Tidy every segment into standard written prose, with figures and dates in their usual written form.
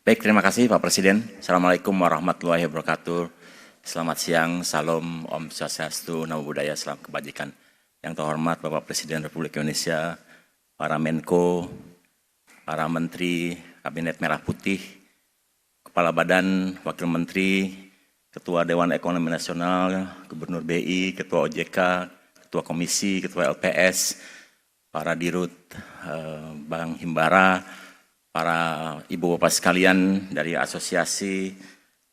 Baik, terima kasih Pak Presiden. Assalamualaikum warahmatullahi wabarakatuh. Selamat siang, salam, Om Swastiastu, Namo Buddhaya, salam kebajikan. Yang terhormat Bapak Presiden Republik Indonesia, para Menko, para Menteri, Kabinet Merah Putih, Kepala Badan, Wakil Menteri, Ketua Dewan Ekonomi Nasional, Gubernur BI, Ketua OJK, Ketua Komisi, Ketua LPS, para Dirut, Bank Himbara, para ibu bapak sekalian dari asosiasi,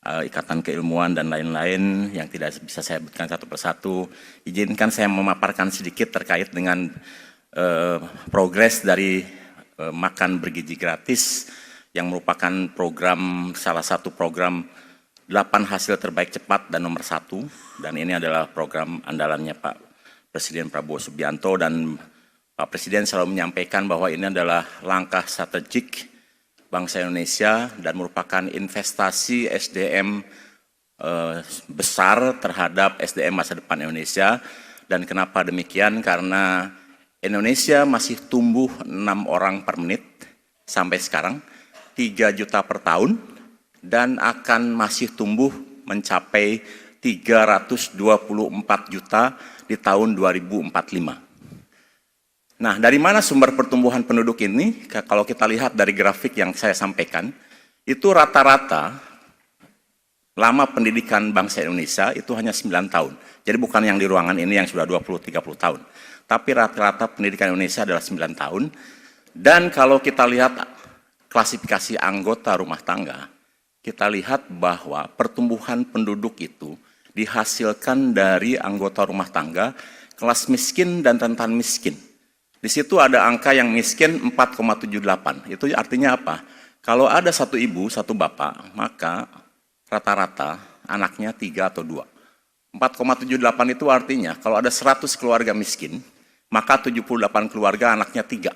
ikatan keilmuan dan lain-lain yang tidak bisa saya sebutkan satu persatu. Izinkan saya memaparkan sedikit terkait dengan progres dari makan bergizi gratis yang merupakan program, salah satu program 8 hasil terbaik cepat dan nomor 1, dan ini adalah program andalannya Pak Presiden Prabowo Subianto, dan Pak Presiden selalu menyampaikan bahwa ini adalah langkah strategik bangsa Indonesia dan merupakan investasi SDM besar terhadap SDM masa depan Indonesia. Dan kenapa demikian? Karena Indonesia masih tumbuh 6 orang per menit sampai sekarang, 3 juta per tahun, dan akan masih tumbuh mencapai 324 juta di tahun 2045. Nah, dari mana sumber pertumbuhan penduduk ini? Kalau kita lihat dari grafik yang saya sampaikan, itu rata-rata lama pendidikan bangsa Indonesia itu hanya 9 tahun. Jadi bukan yang di ruangan ini yang sudah 20-30 tahun. Tapi rata-rata pendidikan Indonesia adalah 9 tahun. Dan kalau kita lihat klasifikasi anggota rumah tangga, kita lihat bahwa pertumbuhan penduduk itu dihasilkan dari anggota rumah tangga, kelas miskin dan rentan miskin. Di situ ada angka yang miskin 4,78. Itu artinya apa? Kalau ada satu ibu, satu bapak, maka rata-rata anaknya 3 atau 2. 4,78 itu artinya kalau ada 100 keluarga miskin, maka 78 keluarga anaknya 3.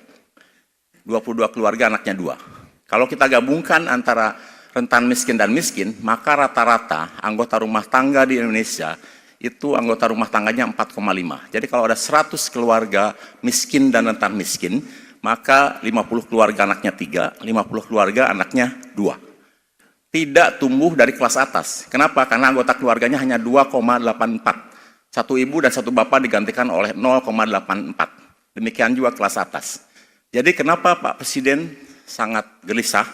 22 keluarga anaknya 2. Kalau kita gabungkan antara rentan miskin dan miskin, maka rata-rata anggota rumah tangga di Indonesia itu anggota rumah tangganya 4,5. Jadi kalau ada 100 keluarga miskin dan rentan miskin, maka 50 keluarga anaknya 3, 50 keluarga anaknya 2. Tidak tumbuh dari kelas atas. Kenapa? Karena anggota keluarganya hanya 2,84. Satu ibu dan satu bapak digantikan oleh 0,84. Demikian juga kelas atas. Jadi kenapa Pak Presiden sangat gelisah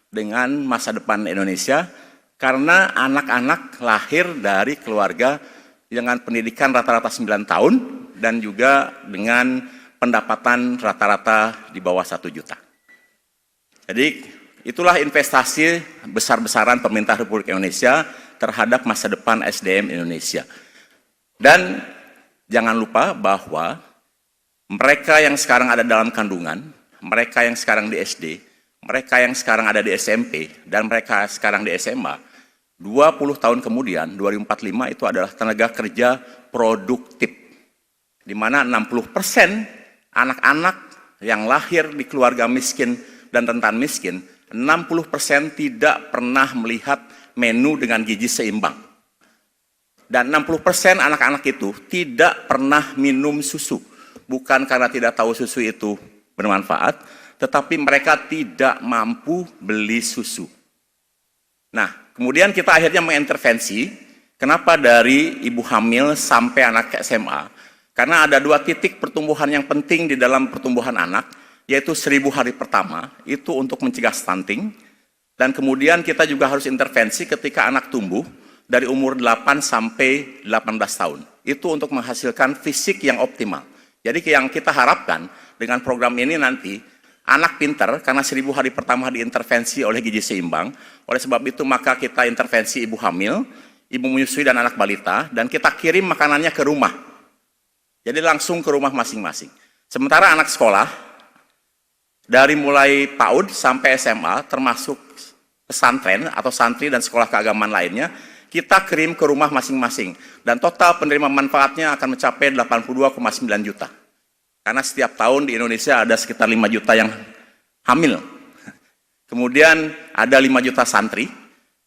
dengan masa depan Indonesia? Karena anak-anak lahir dari keluarga dengan pendidikan rata-rata 9 tahun dan juga dengan pendapatan rata-rata di bawah 1 juta. Jadi itulah investasi besar-besaran pemerintah Republik Indonesia terhadap masa depan SDM Indonesia. Dan jangan lupa bahwa mereka yang sekarang ada dalam kandungan, mereka yang sekarang di SD, mereka yang sekarang ada di SMP, dan mereka sekarang di SMA, 20 tahun kemudian, 2045 itu adalah tenaga kerja produktif. Di mana 60% anak-anak yang lahir di keluarga miskin dan rentan miskin, 60% tidak pernah melihat menu dengan gizi seimbang. Dan 60% anak-anak itu tidak pernah minum susu. Bukan karena tidak tahu susu itu bermanfaat, tetapi mereka tidak mampu beli susu. Nah, kemudian kita akhirnya mengintervensi. Kenapa dari ibu hamil sampai anak SMA? Karena ada 2 titik pertumbuhan yang penting di dalam pertumbuhan anak, yaitu 1000 hari pertama, itu untuk mencegah stunting. Dan kemudian kita juga harus intervensi ketika anak tumbuh dari umur 8 sampai 18 tahun. Itu untuk menghasilkan fisik yang optimal. Jadi yang kita harapkan dengan program ini nanti, anak pintar karena 1000 hari pertama diintervensi oleh gizi seimbang. Oleh sebab itu maka kita intervensi ibu hamil, ibu menyusui dan anak balita, dan kita kirim makanannya ke rumah. Jadi langsung ke rumah masing-masing. Sementara anak sekolah, dari mulai PAUD sampai SMA, termasuk pesantren atau santri dan sekolah keagamaan lainnya, kita kirim ke rumah masing-masing. Dan total penerima manfaatnya akan mencapai 82,9 juta. Karena setiap tahun di Indonesia ada sekitar 5 juta yang hamil. Kemudian ada 5 juta santri,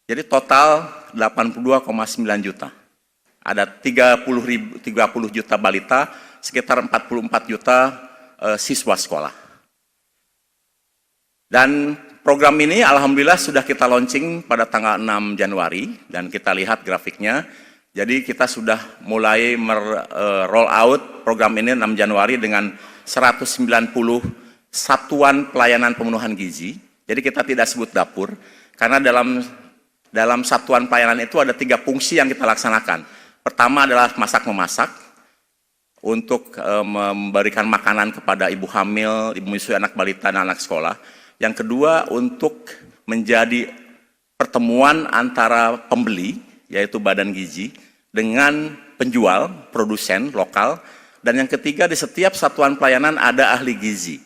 jadi total 82,9 juta. Ada 30 juta balita, sekitar 44 juta siswa sekolah. Dan program ini alhamdulillah sudah kita launching pada tanggal 6 Januari dan kita lihat grafiknya. Jadi kita sudah mulai roll out program ini 6 Januari dengan 190 satuan pelayanan pemenuhan gizi. Jadi kita tidak sebut dapur, karena dalam satuan pelayanan itu ada 3 fungsi yang kita laksanakan. Pertama adalah masak-memasak, untuk memberikan makanan kepada ibu hamil, ibu menyusui anak balita, dan anak sekolah. Yang kedua, untuk menjadi pertemuan antara pembeli, yaitu Badan Gizi, dengan penjual, produsen lokal. Dan yang ketiga, di setiap satuan pelayanan ada ahli gizi.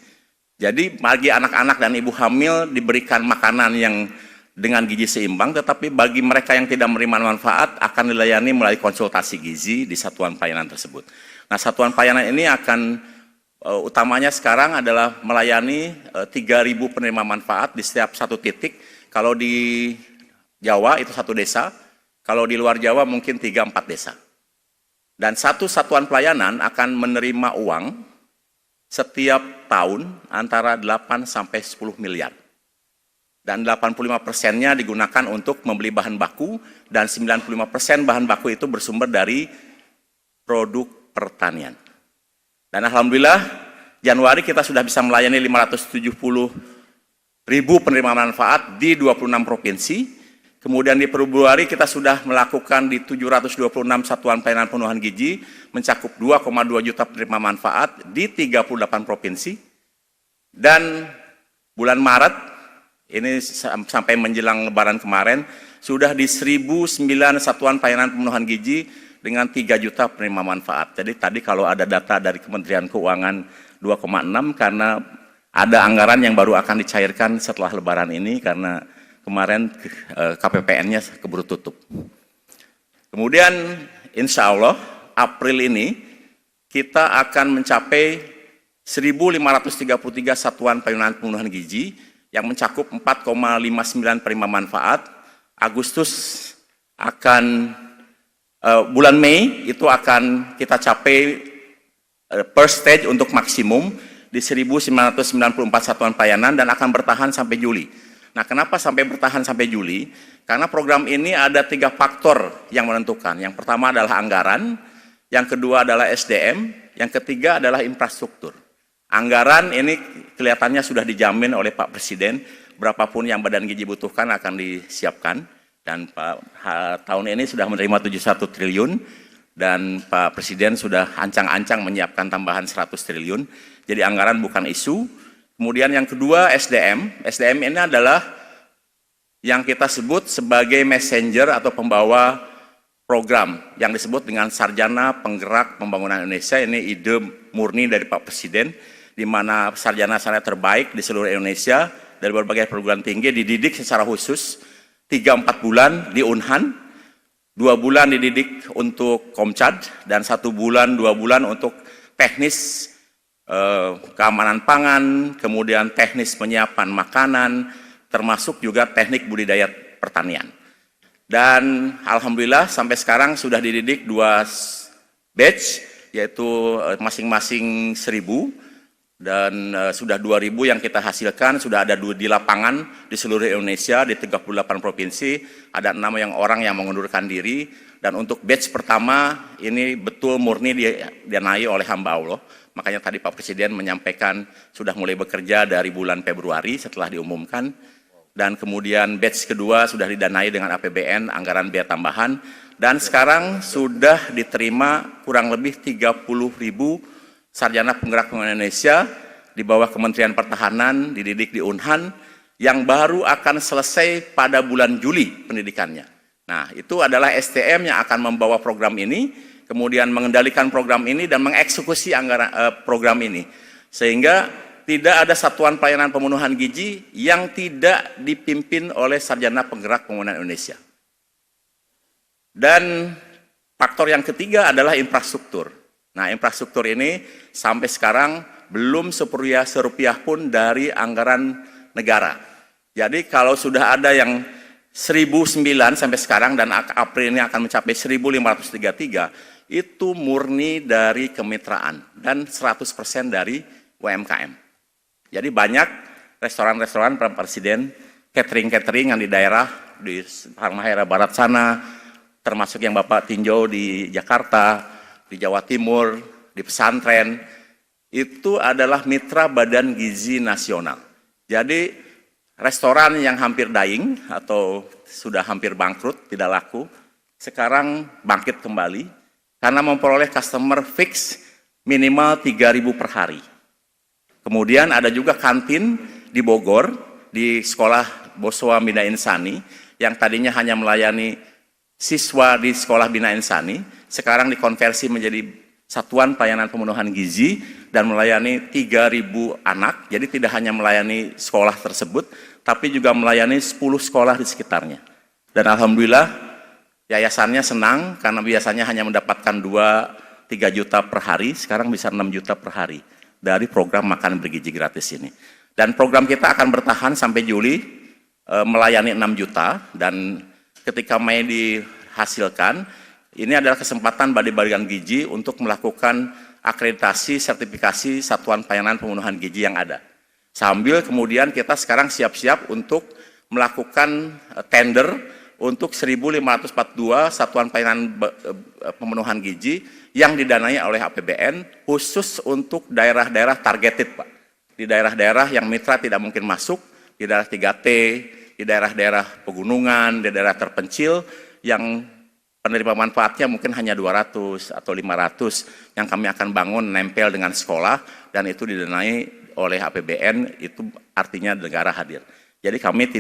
Jadi bagi anak-anak dan ibu hamil diberikan makanan yang dengan gizi seimbang, tetapi bagi mereka yang tidak menerima manfaat akan dilayani melalui konsultasi gizi di satuan pelayanan tersebut. Nah, satuan pelayanan ini akan utamanya sekarang adalah melayani 3.000 penerima manfaat di setiap satu titik. Kalau di Jawa itu 1 desa, kalau di luar Jawa mungkin 3-4 desa. Dan satu satuan pelayanan akan menerima uang setiap tahun antara 8 sampai 10 miliar. Dan 85%-nya digunakan untuk membeli bahan baku, dan 95% bahan baku itu bersumber dari produk pertanian. Dan alhamdulillah Januari kita sudah bisa melayani 570.000 penerima manfaat di 26 provinsi. Kemudian di Februari kita sudah melakukan di 726 satuan pelayanan pemenuhan gizi, mencakup 2,2 juta penerima manfaat di 38 provinsi. Dan bulan Maret ini sampai menjelang Lebaran kemarin sudah di 1.009 satuan pelayanan pemenuhan gizi dengan 3 juta penerima manfaat. Jadi tadi kalau ada data dari Kementerian Keuangan 2,6 karena ada anggaran yang baru akan dicairkan setelah Lebaran ini karena kemarin KPPN-nya keburu tutup. Kemudian insya Allah April ini kita akan mencapai 1.533 satuan pelayanan pemenuhan gizi yang mencakup 4,59 penerima manfaat. Agustus akan bulan Mei itu akan kita capai first stage untuk maksimum di 1.994 satuan pelayanan dan akan bertahan sampai Juli. Nah, kenapa sampai bertahan sampai Juli? Karena program ini ada 3 faktor yang menentukan. Yang pertama adalah anggaran, yang kedua adalah SDM, yang ketiga adalah infrastruktur. Anggaran ini kelihatannya sudah dijamin oleh Pak Presiden, berapapun yang Badan Gizi butuhkan akan disiapkan. Dan tahun ini sudah menerima 71 triliun dan Pak Presiden sudah ancang-ancang menyiapkan tambahan 100 triliun. Jadi anggaran bukan isu. Kemudian yang kedua SDM. SDM ini adalah yang kita sebut sebagai messenger atau pembawa program yang disebut dengan Sarjana Penggerak Pembangunan Indonesia. Ini ide murni dari Pak Presiden, di mana sarjana-sarjana terbaik di seluruh Indonesia dari berbagai perguruan tinggi dididik secara khusus 3-4 bulan di Unhan, 2 bulan dididik untuk Komcad, dan 1 bulan, 2 bulan untuk teknis keamanan pangan, kemudian teknis penyiapan makanan, termasuk juga teknik budidaya pertanian. Dan alhamdulillah sampai sekarang sudah dididik 2 batch, yaitu masing-masing 1.000, dan sudah 2.000 yang kita hasilkan, sudah ada 2 di lapangan di seluruh Indonesia, di 38 provinsi, ada 6 orang yang mengundurkan diri, dan untuk batch pertama ini betul murni didanai oleh hamba Allah. Makanya tadi Pak Presiden menyampaikan sudah mulai bekerja dari bulan Februari setelah diumumkan, dan kemudian batch kedua sudah didanai dengan APBN, anggaran biaya tambahan, dan sekarang sudah diterima kurang lebih 30.000 sarjana penggerak pembangunan Indonesia di bawah Kementerian Pertahanan, dididik di Unhan, yang baru akan selesai pada bulan Juli pendidikannya. Nah, itu adalah STM yang akan membawa program ini, kemudian mengendalikan program ini dan mengeksekusi anggaran program ini. Sehingga tidak ada satuan pelayanan pemenuhan gizi yang tidak dipimpin oleh sarjana penggerak pembangunan Indonesia. Dan faktor yang ketiga adalah infrastruktur. Nah, infrastruktur ini sampai sekarang belum serupiah pun dari anggaran negara. Jadi kalau sudah ada yang 1.009 sampai sekarang dan April ini akan mencapai 1.533, itu murni dari kemitraan dan 100% dari UMKM. Jadi banyak restoran-restoran Pak Presiden, catering-catering yang di daerah, di Halmahera Barat sana, termasuk yang Bapak tinjau di Jakarta, di Jawa Timur, di pesantren, itu adalah mitra Badan Gizi Nasional. Jadi restoran yang hampir dying atau sudah hampir bangkrut, tidak laku, sekarang bangkit kembali karena memperoleh customer fix minimal 3.000 per hari. Kemudian ada juga kantin di Bogor, di sekolah Boswa Bina Insani, yang tadinya hanya melayani siswa di sekolah Bina Insani, sekarang dikonversi menjadi Satuan Pelayanan Pemenuhan Gizi dan melayani 3.000 anak. Jadi tidak hanya melayani sekolah tersebut, tapi juga melayani 10 sekolah di sekitarnya. Dan alhamdulillah yayasannya senang karena biasanya hanya mendapatkan 2-3 juta per hari, sekarang bisa 6 juta per hari dari program makan bergizi gratis ini. Dan program kita akan bertahan sampai Juli, melayani 6 juta, dan ketika Mei dihasilkan, ini adalah kesempatan bagi Badan Gizi untuk melakukan akreditasi sertifikasi Satuan Pelayanan Pemenuhan Gizi yang ada. Sambil kemudian kita sekarang siap-siap untuk melakukan tender untuk 1.542 Satuan Pelayanan Pemenuhan Gizi yang didanai oleh APBN khusus untuk daerah-daerah targeted, Pak. Di daerah-daerah yang mitra tidak mungkin masuk, di daerah 3T, di daerah-daerah pegunungan, di daerah terpencil yang penerima manfaatnya mungkin hanya 200 atau 500 yang kami akan bangun nempel dengan sekolah dan itu didanai oleh APBN, itu artinya negara hadir. Jadi kami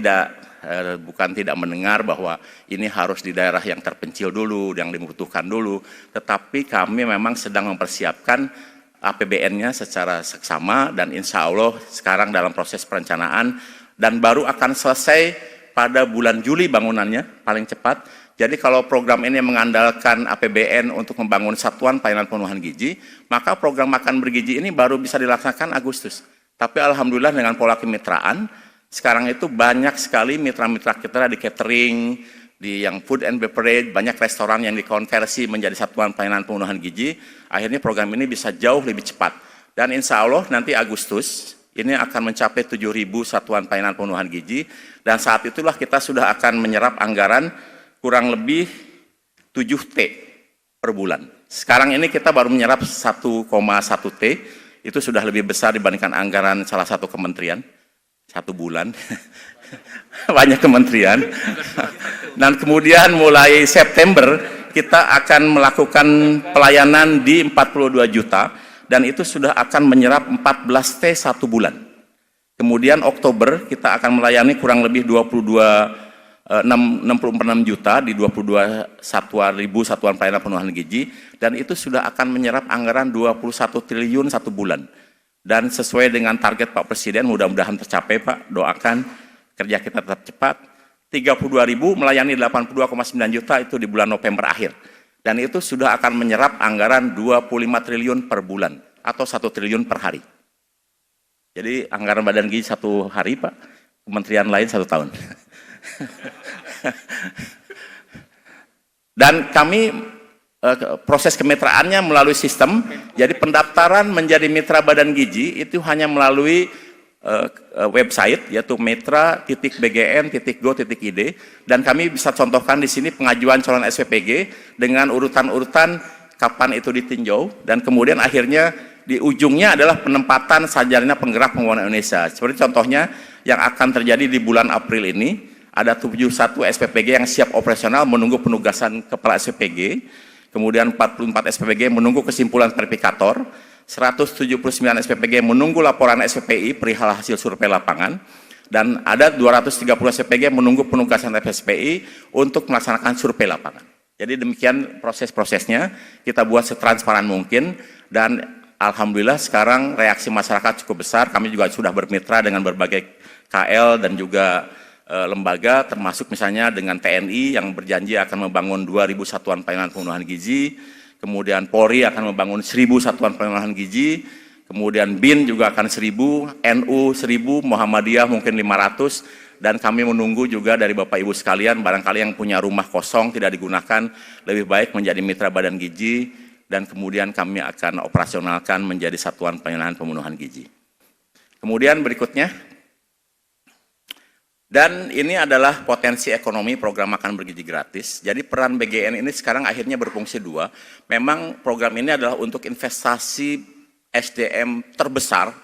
bukan tidak mendengar bahwa ini harus di daerah yang terpencil dulu, yang dibutuhkan dulu, tetapi kami memang sedang mempersiapkan APBN-nya secara seksama dan insya Allah sekarang dalam proses perencanaan dan baru akan selesai pada bulan Juli bangunannya paling cepat. Jadi kalau program ini mengandalkan APBN untuk membangun Satuan Pelayanan Pemenuhan Gizi, maka program makan bergizi ini baru bisa dilaksanakan Agustus. Tapi alhamdulillah dengan pola kemitraan, sekarang itu banyak sekali mitra-mitra kita di catering, di yang food and beverage, banyak restoran yang dikonversi menjadi Satuan Pelayanan Pemenuhan Gizi. Akhirnya program ini bisa jauh lebih cepat. Dan insya Allah nanti Agustus ini akan mencapai 7.000 Satuan Pelayanan Pemenuhan Gizi. Dan saat itulah kita sudah akan menyerap anggaran kurang lebih 7 T per bulan. Sekarang ini kita baru menyerap 1,1 T, itu sudah lebih besar dibandingkan anggaran salah satu kementerian. 1 bulan, banyak kementerian. Dan kemudian mulai September kita akan melakukan pelayanan di 42 juta dan itu sudah akan menyerap 14 T 1 bulan. Kemudian Oktober kita akan melayani kurang lebih 66 juta di 22 satuan pelayanan pemenuhan gizi dan itu sudah akan menyerap anggaran 21 triliun 1 bulan. Dan sesuai dengan target Pak Presiden, mudah-mudahan tercapai Pak, doakan kerja kita tetap cepat. 32.000 melayani 82,9 juta itu di bulan November akhir. Dan itu sudah akan menyerap anggaran 25 triliun per bulan, atau 1 triliun per hari. Jadi anggaran Badan Gizi 1 hari Pak, kementerian lain 1 tahun. Dan kami proses kemitraannya melalui sistem, jadi pendaftaran menjadi mitra Badan Gizi itu hanya melalui website yaitu mitra.bgn.go.id dan kami bisa contohkan di sini pengajuan calon SPPG dengan urutan-urutan kapan itu ditinjau dan kemudian akhirnya di ujungnya adalah penempatan sarjana penggerak pembangunan Indonesia. Seperti contohnya yang akan terjadi di bulan April ini ada 71 SPPG yang siap operasional menunggu penugasan kepala SPPG. Kemudian 44 SPPG menunggu kesimpulan verifikator, 179 SPPG menunggu laporan SPPI perihal hasil survei lapangan, dan ada 230 SPPG menunggu penugasan SPPI untuk melaksanakan survei lapangan. Jadi demikian proses-prosesnya, kita buat setransparan mungkin, dan alhamdulillah sekarang reaksi masyarakat cukup besar, kami juga sudah bermitra dengan berbagai KL dan juga lembaga termasuk misalnya dengan TNI yang berjanji akan membangun 2.000 satuan pelayanan pemenuhan gizi, kemudian Polri akan membangun 1.000 satuan pemenuhan gizi, kemudian BIN juga akan 1.000, NU 1.000, Muhammadiyah mungkin 500, dan kami menunggu juga dari Bapak Ibu sekalian, barangkali yang punya rumah kosong tidak digunakan, lebih baik menjadi mitra Badan Gizi, dan kemudian kami akan operasionalkan menjadi satuan pelayanan pemenuhan gizi. Kemudian berikutnya, Dan ini adalah potensi ekonomi program makan bergizi gratis. Jadi peran BGN ini sekarang akhirnya berfungsi dua. Memang program ini adalah untuk investasi SDM terbesar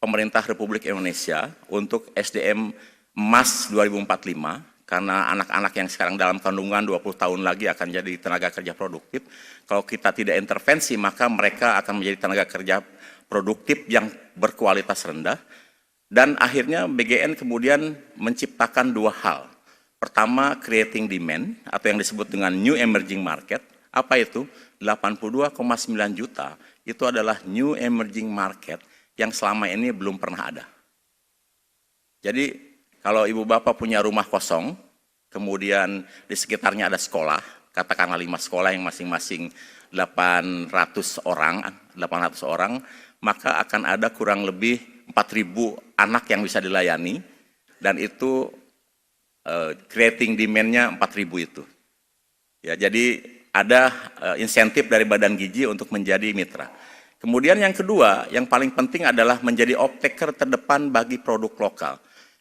pemerintah Republik Indonesia untuk SDM emas 2045. Karena anak-anak yang sekarang dalam kandungan 20 tahun lagi akan jadi tenaga kerja produktif. Kalau kita tidak intervensi, maka mereka akan menjadi tenaga kerja produktif yang berkualitas rendah. Dan akhirnya BGN kemudian menciptakan dua hal. Pertama, creating demand, atau yang disebut dengan new emerging market. Apa itu? 82,9 juta, itu adalah new emerging market yang selama ini belum pernah ada. Jadi, kalau ibu bapak punya rumah kosong, kemudian di sekitarnya ada sekolah, katakanlah 5 sekolah yang masing-masing 800 orang, maka akan ada kurang lebih 4.000 anak yang bisa dilayani, dan itu creating demand-nya 4.000 itu. Ya, jadi ada insentif dari Badan Gizi untuk menjadi mitra. Kemudian yang kedua, yang paling penting adalah menjadi off-taker terdepan bagi produk lokal.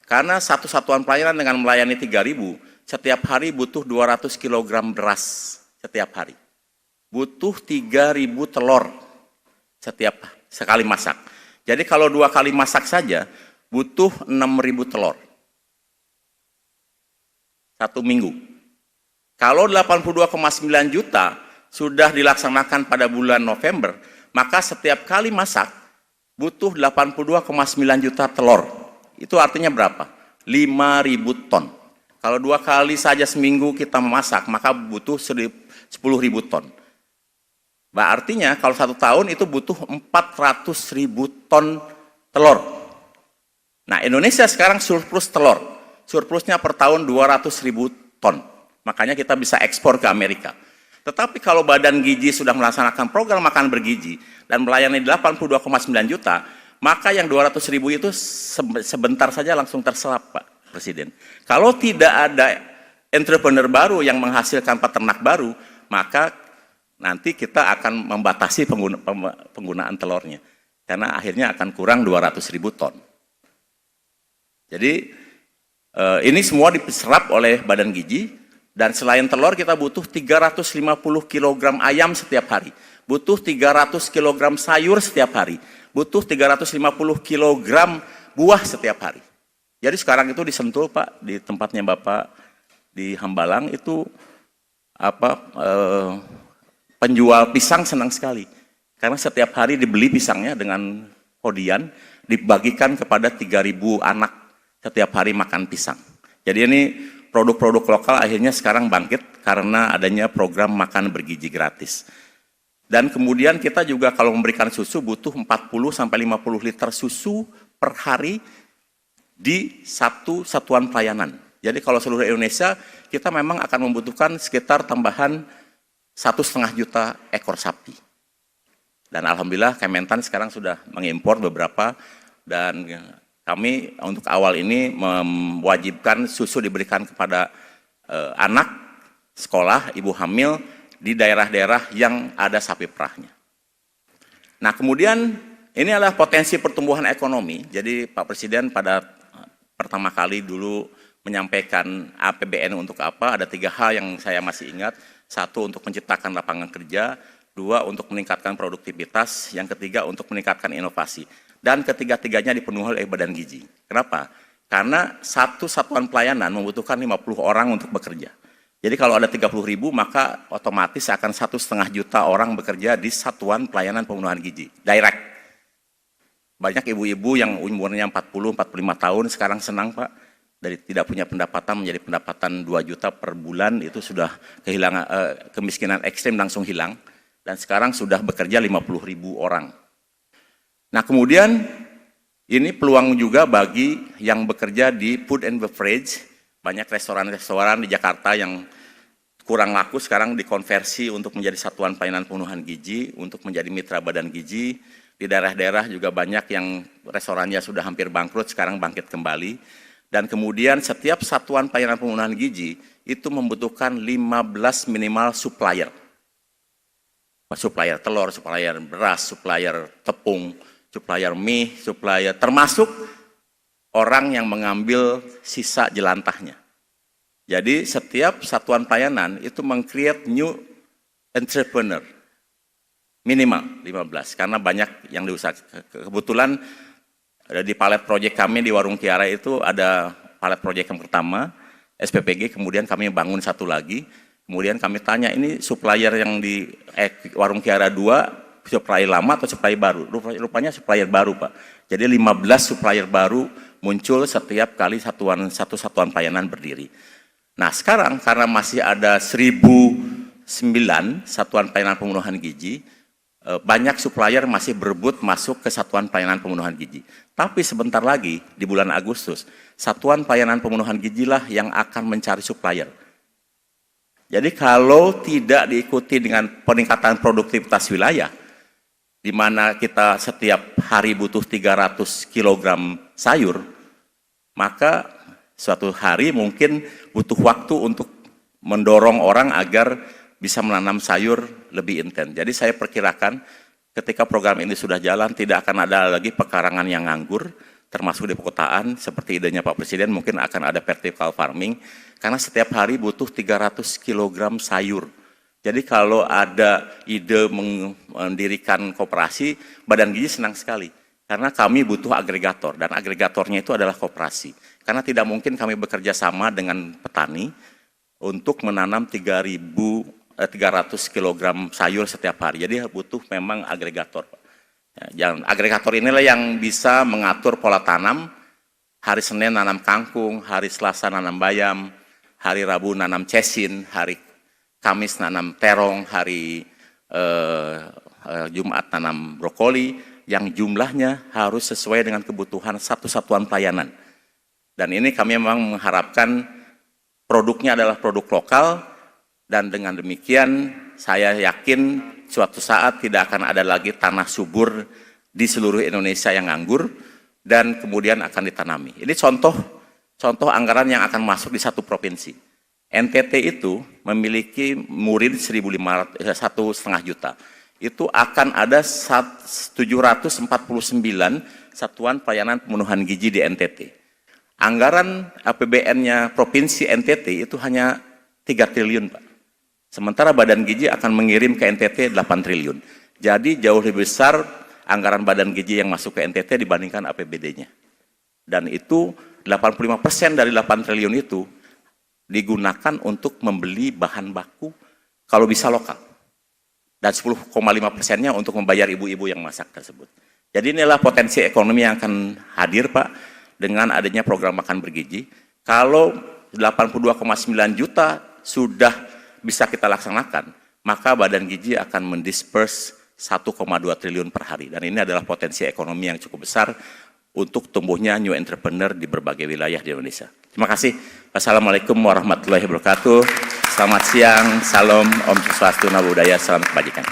Karena satu satuan pelayanan dengan melayani 3.000, setiap hari butuh 200 kg beras setiap hari. Butuh 3.000 telur setiap sekali masak. Jadi kalau 2 kali masak saja, butuh 6.000 telur. 1 minggu. Kalau 82,9 juta sudah dilaksanakan pada bulan November, maka setiap kali masak, butuh 82,9 juta telur. Itu artinya berapa? 5.000 ton. Kalau 2 kali saja seminggu kita memasak, maka butuh 10.000 ton. Artinya kalau 1 tahun itu butuh 400.000 ton telur. Nah, Indonesia sekarang surplus telur. Surplusnya per tahun 200.000 ton. Makanya kita bisa ekspor ke Amerika. Tetapi kalau Badan Gizi sudah melaksanakan program makan bergizi dan melayani 82,9 juta, maka yang 200.000 itu sebentar saja langsung terserap, Pak Presiden. Kalau tidak ada entrepreneur baru yang menghasilkan peternak baru, maka nanti kita akan membatasi penggunaan telurnya. Karena akhirnya akan kurang 200.000 ton. Jadi ini semua diserap oleh Badan Gizi, dan selain telur kita butuh 350 kg ayam setiap hari, butuh 300 kg sayur setiap hari, butuh 350 kg buah setiap hari. Jadi sekarang itu di Sentul, Pak, di tempatnya Bapak di Hambalang itu penjual pisang senang sekali. Karena setiap hari dibeli pisangnya dengan hodian, dibagikan kepada 3.000 anak setiap hari makan pisang. Jadi ini produk-produk lokal akhirnya sekarang bangkit karena adanya program makan bergizi gratis. Dan kemudian kita juga kalau memberikan susu butuh 40-50 liter susu per hari di satu satuan pelayanan. Jadi kalau seluruh Indonesia kita memang akan membutuhkan sekitar tambahan 1,5 juta ekor sapi. Dan alhamdulillah Kementan sekarang sudah mengimpor beberapa, dan kami untuk awal ini mewajibkan susu diberikan kepada anak, sekolah, ibu hamil di daerah-daerah yang ada sapi perahnya. Nah, kemudian ini adalah potensi pertumbuhan ekonomi. Jadi Pak Presiden pada pertama kali dulu menyampaikan APBN untuk apa, ada 3 hal yang saya masih ingat. 1, untuk menciptakan lapangan kerja. 2, untuk meningkatkan produktivitas. Yang ketiga, untuk meningkatkan inovasi. Dan ketiga-tiganya dipenuhi oleh Badan Gizi. Kenapa? Karena satu satuan pelayanan membutuhkan 50 orang untuk bekerja. Jadi kalau ada 30.000, maka otomatis akan 1,5 juta orang bekerja di satuan pelayanan pemenuhan gizi, direct. Banyak ibu-ibu yang umurnya 40-45 tahun sekarang senang, Pak, dari tidak punya pendapatan menjadi pendapatan 2 juta per bulan, itu sudah kehilangan kemiskinan ekstrim langsung hilang, dan sekarang sudah bekerja 50.000 orang. Nah, kemudian ini peluang juga bagi yang bekerja di food and beverage. Banyak restoran-restoran di Jakarta yang kurang laku sekarang dikonversi untuk menjadi satuan pelayanan pemenuhan gizi, untuk menjadi mitra Badan Gizi. Di daerah-daerah juga banyak yang restorannya sudah hampir bangkrut, sekarang bangkit kembali. Dan kemudian setiap satuan pelayanan pemenuhan gizi itu membutuhkan 15 minimal supplier. Supplier telur, supplier beras, supplier tepung, supplier mie, supplier termasuk orang yang mengambil sisa jelantahnya. Jadi setiap satuan pelayanan itu meng-create new entrepreneur, minimal 15, karena banyak yang diusahakan. Kebetulan di pilot project kami di Warung Kiara itu ada pilot project yang pertama, SPPG, kemudian kami bangun satu lagi, kemudian kami tanya ini supplier yang di Warung Kiara 2, supplier lama atau supplier baru? Rupanya supplier baru, Pak. Jadi 15 supplier baru muncul setiap kali satu satuan pelayanan berdiri. Nah sekarang karena masih ada 1009 satuan pelayanan pembunuhan gizi, banyak supplier masih berebut masuk ke satuan pelayanan pembunuhan gizi. Tapi sebentar lagi di bulan Agustus, satuan pelayanan pembunuhan gizi lah yang akan mencari supplier. Jadi kalau tidak diikuti dengan peningkatan produktivitas wilayah, di mana kita setiap hari butuh 300 kg sayur, maka suatu hari mungkin butuh waktu untuk mendorong orang agar bisa menanam sayur lebih intens. Jadi saya perkirakan ketika program ini sudah jalan, tidak akan ada lagi pekarangan yang nganggur, termasuk di perkotaan, seperti idenya Pak Presiden, mungkin akan ada vertical farming, karena setiap hari butuh 300 kg sayur. Jadi kalau ada ide mendirikan koperasi, Badan Gizi senang sekali. Karena kami butuh agregator, dan agregatornya itu adalah koperasi. Karena tidak mungkin kami bekerja sama dengan petani untuk menanam 300 kg sayur setiap hari. Jadi butuh memang agregator. Agregator inilah yang bisa mengatur pola tanam. Hari Senin nanam kangkung, hari Selasa nanam bayam, hari Rabu nanam cesin, hari Kamis nanam terong, hari Jumat nanam brokoli, yang jumlahnya harus sesuai dengan kebutuhan satu satuan pelayanan. Dan ini kami memang mengharapkan produknya adalah produk lokal, dan dengan demikian saya yakin suatu saat tidak akan ada lagi tanah subur di seluruh Indonesia yang nganggur, dan kemudian akan ditanami. Ini contoh anggaran yang akan masuk di satu provinsi. NTT itu memiliki murid 1,5 juta. Itu akan ada 749 satuan pelayanan pembunuhan gizi di NTT. Anggaran APBN-nya Provinsi NTT itu hanya 3 triliun, Pak. Sementara Badan Gizi akan mengirim ke NTT 8 triliun. Jadi jauh lebih besar anggaran Badan Gizi yang masuk ke NTT dibandingkan APBD-nya. Dan itu 85% dari 8 triliun itu digunakan untuk membeli bahan baku kalau bisa lokal. Dan 10,5%-nya untuk membayar ibu-ibu yang masak tersebut. Jadi inilah potensi ekonomi yang akan hadir, Pak, dengan adanya program makan bergizi. Kalau 82,9 juta sudah bisa kita laksanakan, maka Badan Gizi akan mendisperse 1,2 triliun per hari. Dan ini adalah potensi ekonomi yang cukup besar untuk tumbuhnya new entrepreneur di berbagai wilayah di Indonesia. Terima kasih. Wassalamualaikum warahmatullahi wabarakatuh. Selamat siang, salam, Om Swastiastu, Namo Buddhaya, salam kebajikan.